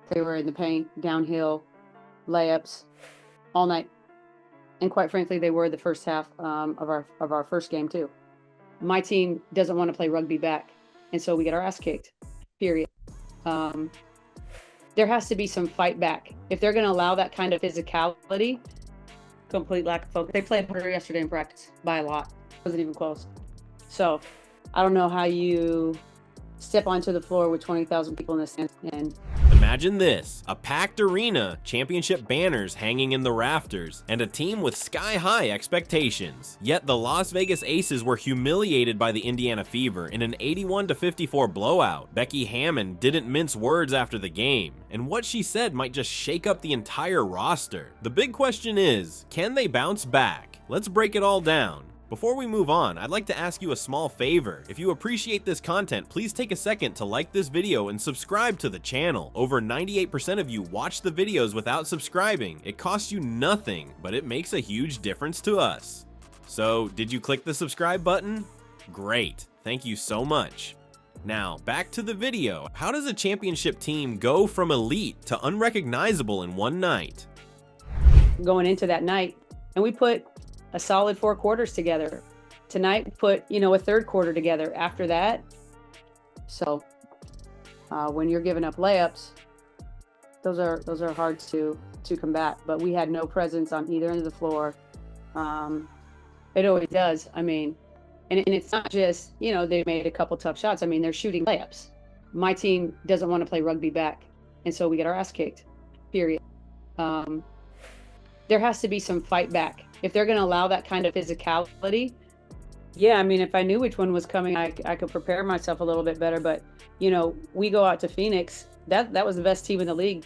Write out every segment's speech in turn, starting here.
They were in the paint, downhill, layups all night. And quite frankly, they were the first half of our first game too. My team doesn't want to play rugby back, and so we get our ass kicked. Period. There has to be some fight back if they're going to allow that kind of physicality. Complete lack of focus. They played harder yesterday in practice by a lot. It wasn't even close. So I don't know how you step onto the floor with 20,000 people in the stands and Imagine this, a packed arena, championship banners hanging in the rafters, and a team with sky-high expectations. Yet the Las Vegas Aces were humiliated by the Indiana Fever in an 81-54 blowout. Becky Hammon didn't mince words after the game, and what she said might just shake up the entire roster. The big question is, can they bounce back? Let's break it all down. Before we move on, I'd like to ask you a small favor. If you appreciate this content, please take a second to like this video and subscribe to the channel. Over 98% of you watch the videos without subscribing. It costs you nothing, but it makes a huge difference to us. So, did you click the subscribe button? Great, thank you so much. Now, back to the video. How does a championship team go from elite to unrecognizable in one night? going into that night, and we put a solid 4 quarters together. Tonight, we put a third quarter together after that. So when you're giving up layups, those are hard to combat. But we had no presence on either end of the floor. It always does. I mean, and it's not just they made a couple tough shots. I mean, they're shooting layups. My team doesn't want to play rugby back, and so we get our ass kicked. Period. There has to be some fight back if they're going to allow that kind of physicality. Yeah, I mean, if I knew which one was coming, I could prepare myself a little bit better. But we go out to Phoenix. That was the best team in the league.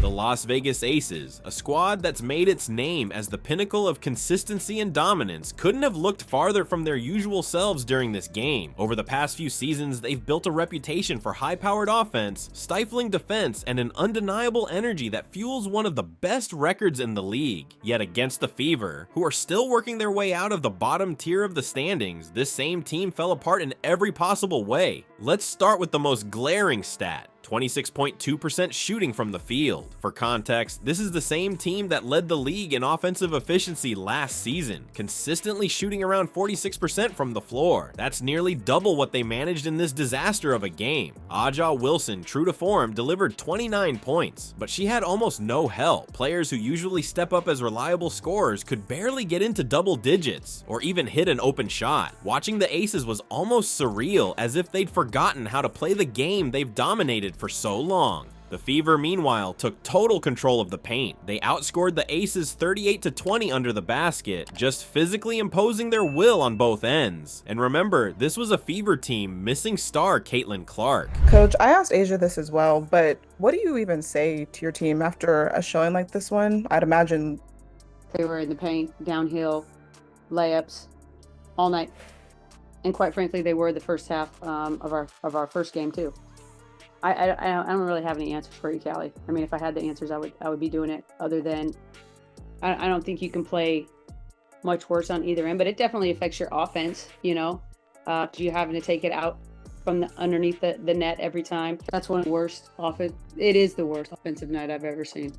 The Las Vegas Aces, a squad that's made its name as the pinnacle of consistency and dominance, couldn't have looked farther from their usual selves during this game. Over the past few seasons, they've built a reputation for high-powered offense, stifling defense, and an undeniable energy that fuels one of the best records in the league. Yet against the Fever, who are still working their way out of the bottom tier of the standings, this same team fell apart in every possible way. Let's start with the most glaring stat: 26.2% shooting from the field. For context, this is the same team that led the league in offensive efficiency last season, consistently shooting around 46% from the floor. That's nearly double what they managed in this disaster of a game. Aja Wilson, true to form, delivered 29 points, but she had almost no help. Players who usually step up as reliable scorers could barely get into double digits, or even hit an open shot. Watching the Aces was almost surreal, as if they'd forgotten how to play the game they've dominated for so long. The Fever, meanwhile, took total control of the paint. They outscored the Aces 38-20 under the basket, just physically imposing their will on both ends. And remember, this was a Fever team missing star Caitlin Clark. Coach, I asked Asia this as well, but what do you even say to your team after a showing like this one? I'd imagine They were in the paint, downhill, layups all night. And quite frankly, they were the first half of our first game too. I don't really have any answers for you, Callie. I mean, if I had the answers, I would be doing it. Other than, I don't think you can play much worse on either end, but it definitely affects your offense. You having to take it out from underneath the net every time. That's one of the worst offense. It is the worst offensive night I've ever seen,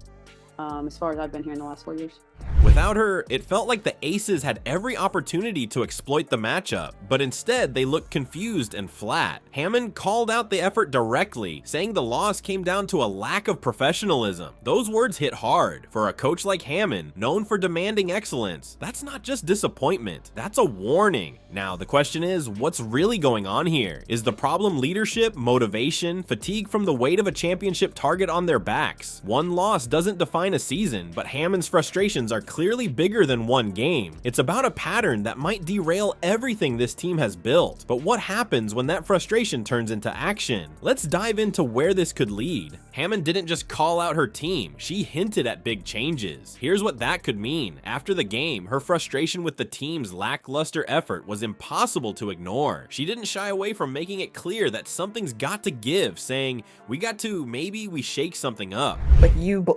as far as I've been here in the last 4 years. Without her, it felt like the Aces had every opportunity to exploit the matchup, but instead they looked confused and flat. Hammon called out the effort directly, saying the loss came down to a lack of professionalism. Those words hit hard. For a coach like Hammon, known for demanding excellence, that's not just disappointment, that's a warning. Now, the question is, what's really going on here? Is the problem leadership, motivation, fatigue from the weight of a championship target on their backs? One loss doesn't define a season, but Hammon's frustrations are clearly bigger than one game. It's about a pattern that might derail everything this team has built. But what happens when that frustration turns into action? Let's dive into where this could lead. Hammon didn't just call out her team, she hinted at big changes. Here's what that could mean. After the game, her frustration with the team's lackluster effort was impossible to ignore. She didn't shy away from making it clear that something's got to give, saying, maybe we shake something up.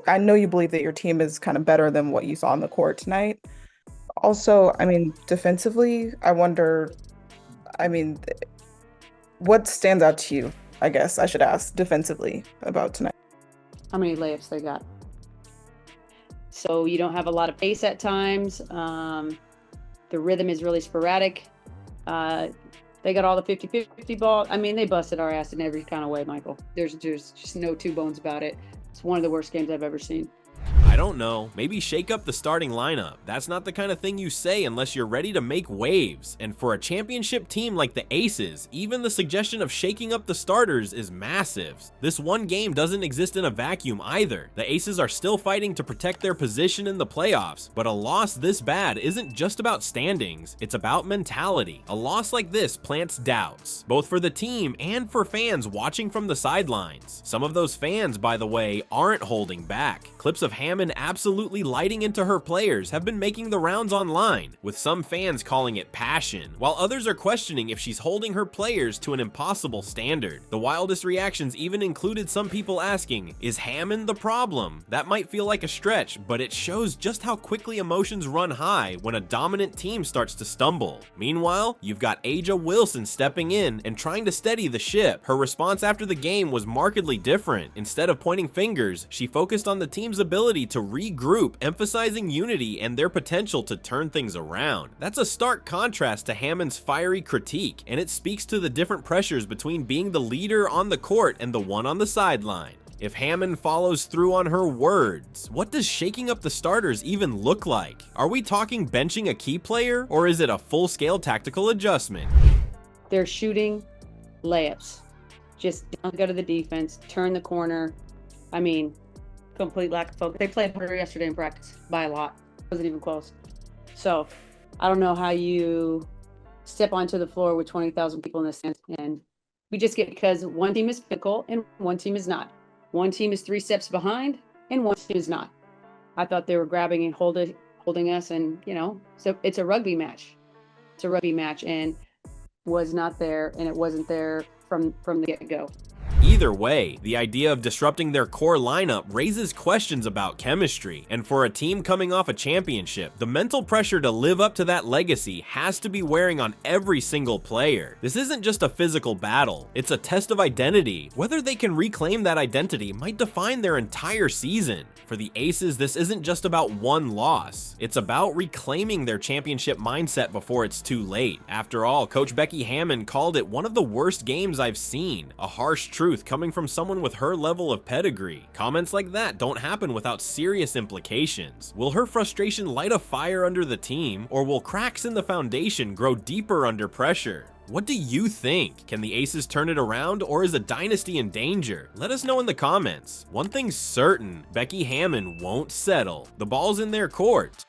I know you believe that your team is kind of better than what you saw on the court tonight. Also, I mean, defensively, I wonder, what stands out to you, I guess I should ask, defensively about tonight? how many layups they got. So you don't have a lot of pace at times. The rhythm is really sporadic. They got all the 50-50 ball. I mean, they busted our ass in every kind of way, Michael. There's just no two bones about it. It's one of the worst games I've ever seen. I don't know, maybe shake up the starting lineup. That's not the kind of thing you say unless you're ready to make waves. And for a championship team like the Aces, even the suggestion of shaking up the starters is massive. This one game doesn't exist in a vacuum either. The Aces are still fighting to protect their position in the playoffs, but a loss this bad isn't just about standings, it's about mentality. A loss like this plants doubts, both for the team and for fans watching from the sidelines. Some of those fans, by the way, aren't holding back. Clips of Hammon absolutely lighting into her players have been making the rounds online, with some fans calling it passion, while others are questioning if she's holding her players to an impossible standard. The wildest reactions even included some people asking, is Hammon the problem? That might feel like a stretch, but it shows just how quickly emotions run high when a dominant team starts to stumble. Meanwhile, you've got Aja Wilson stepping in and trying to steady the ship. Her response after the game was markedly different. Instead of pointing fingers, she focused on the team's ability to regroup, emphasizing unity and their potential to turn things around. That's a stark contrast to Hammon's fiery critique, and it speaks to the different pressures between being the leader on the court and the one on the sideline. If Hammon follows through on her words, what does shaking up the starters even look like? Are we talking benching a key player, or is it a full-scale tactical adjustment? They're shooting layups. Just don't go to the defense, turn the corner. I mean, complete lack of focus. They played harder yesterday in practice by a lot. It wasn't even close. So I don't know how you step onto the floor with 20,000 people in the stands, and we just get, because one team is fickle and one team is not. One team is 3 steps behind and one team is not. I thought they were grabbing and holding us, and so it's a rugby match. It's a rugby match, and was not there, and it wasn't there from the get-go. Either way, the idea of disrupting their core lineup raises questions about chemistry, and for a team coming off a championship, the mental pressure to live up to that legacy has to be wearing on every single player. This isn't just a physical battle, it's a test of identity. Whether they can reclaim that identity might define their entire season. For the Aces, this isn't just about one loss, it's about reclaiming their championship mindset before it's too late. After all, Coach Becky Hammon called it one of the worst games I've seen, a harsh truth coming from someone with her level of pedigree. Comments like that don't happen without serious implications. Will her frustration light a fire under the team, or will cracks in the foundation grow deeper under pressure? What do you think? Can the Aces turn it around, or is a dynasty in danger? Let us know in the comments. One thing's certain, Becky Hammon won't settle. The ball's in their court.